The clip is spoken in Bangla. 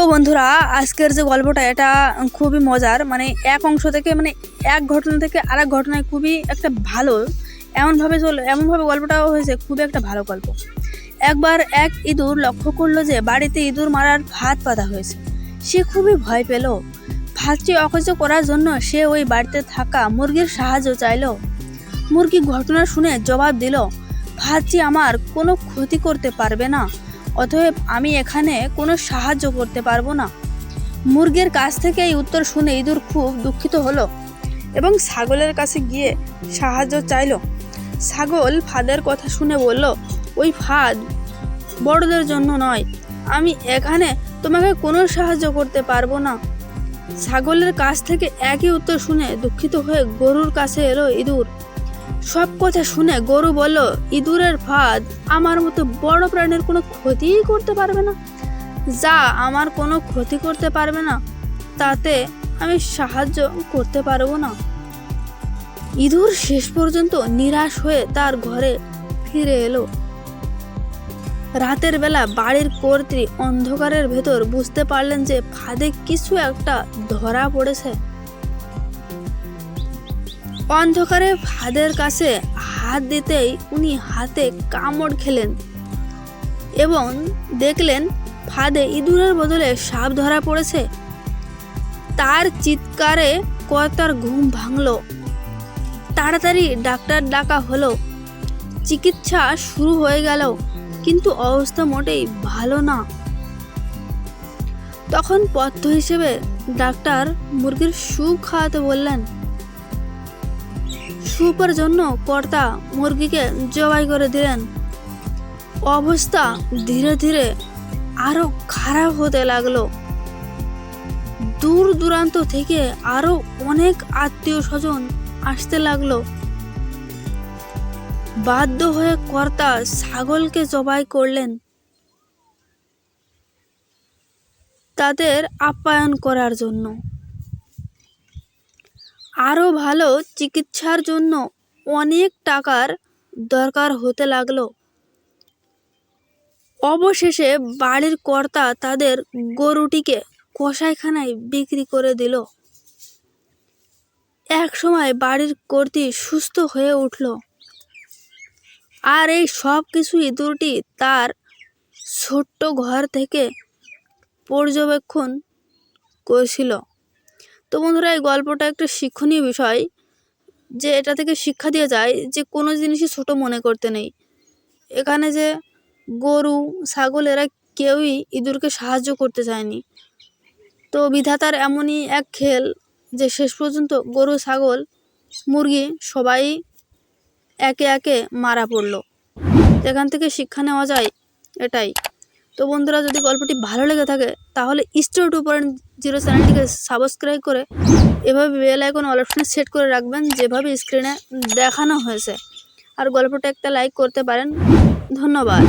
তো বন্ধুরা, আজকের যে গল্পটা এটা খুবই মজার। এক অংশ থেকে এক ঘটনা থেকে আরেক ঘটনায় খুবই একটা ভালো এমনভাবে গল্পটাও হয়েছে, খুবই একটা ভালো গল্প। একবার এক ইঁদুর লক্ষ্য করলো যে বাড়িতে ইঁদুর মারার ফাঁদ পাতা হয়েছে। সে খুবই ভয় পেল। ফাঁদটি অকেজ করার জন্য সে ওই বাড়িতে থাকা মুরগির সাহায্য চাইল। মুরগি ঘটনা শুনে জবাব দিল, ফাঁদটি আমার কোনো ক্ষতি করতে পারবে না, অতএব আমি এখানে কোনো সাহায্য করতে পারবো না। মুরগির কাছ থেকে এই উত্তর শুনে ইঁদুর খুব দুঃখিত হলো এবং ছাগলের কাছে গিয়ে সাহায্য চাইল। ছাগল ফাঁদের কথা শুনে বলল, ওই ফাঁদ বড়দের জন্য নয়, আমি এখানে তোমাকে কোনো সাহায্য করতে পারবো না। ছাগলের কাছ থেকে একই উত্তর শুনে দুঃখিত হয়ে গরুর কাছে এলো ইঁদুর। সব কথা শুনে গরু বলল, ইঁদুরের ফাঁদ আমার মতো বড় প্রাণীর কোনো ক্ষতিই করতে পারবে না। যা আমার কোনো ক্ষতি করতে পারবে না তাতে আমি সাহায্য করতে পারবো না। ইঁদুর শেষ পর্যন্ত নিরাশ হয়ে তার ঘরে ফিরে এলো। রাতের বেলা বাড়ির কর্ত্রী অন্ধকারের ভেতর বুঝতে পারলেন যে ফাঁদে কিছু একটা ধরা পড়েছে। অন্ধকারে ফাঁদের কাছে হাত দিতেই উনি হাতে কামড় খেলেন এবং দেখলেন ফাঁদে ইঁদুরের বদলে সাপ ধরা পড়েছে। তার চিৎকারে কর্তার ঘুম ভাঙল। তাড়াতাড়ি ডাক্তার ডাকা হলো। চিকিৎসা শুরু হয়ে গেল, কিন্তু অবস্থা মোটেই ভালো না। তখন পথ্য হিসেবে ডাক্তার মুরগির স্যুপ খাওয়াতে বললেন। স্যুপের জন্য কর্তা মুরগিকে জবাই করে দিলেন। অবস্থা ধীরে ধীরে আরো খারাপ হতে লাগলো। দূর দূরান্ত থেকে আরো অনেক আত্মীয় স্বজন আসতে লাগলো। বাধ্য হয়ে কর্তা ছাগলকে জবাই করলেন তাদের আপ্যায়ন করার জন্য। আরো ভালো চিকিৎসার জন্য অনেক টাকার দরকার হতে লাগলো। অবশেষে বাড়ির কর্তা তাদের গরুটিকে কসাইখানায় বিক্রি করে দিল। এক সময় বাড়ির কর্ত্রী সুস্থ হয়ে উঠল, আর এই সব কিছু ইঁদুরটি তার ছোট্ট ঘর থেকে পর্যবেক্ষণ করেছিল। তো বন্ধুরা, এই গল্পটা একটা শিক্ষণীয় বিষয়, যে এটা থেকে শিক্ষা দিয়ে যায় যে কোনো জিনিসই ছোট মনে করতে নেই। এখানে যে গরু ছাগল এরা কেউই ইঁদুরকে সাহায্য করতে চায়নি। তো বিধাতার এমনই এক খেল যে শেষ পর্যন্ত গরু ছাগল মুরগি সবাই একে একে মারা পড়লো। এখান থেকে শিক্ষা নেওয়া যায় এটাই। তো বন্ধুরা, যদি গল্পটি ভালো লেগে থাকে তাহলে Story2.0 চ্যানেলটিকে সাবস্ক্রাইব করে এভাবে বেল আইকন অল অপশনে সেট করে রাখবেন, যেভাবে স্ক্রিনে দেখানো হয়েছে। আর গল্পটা একটা লাইক করতে পারেন। ধন্যবাদ।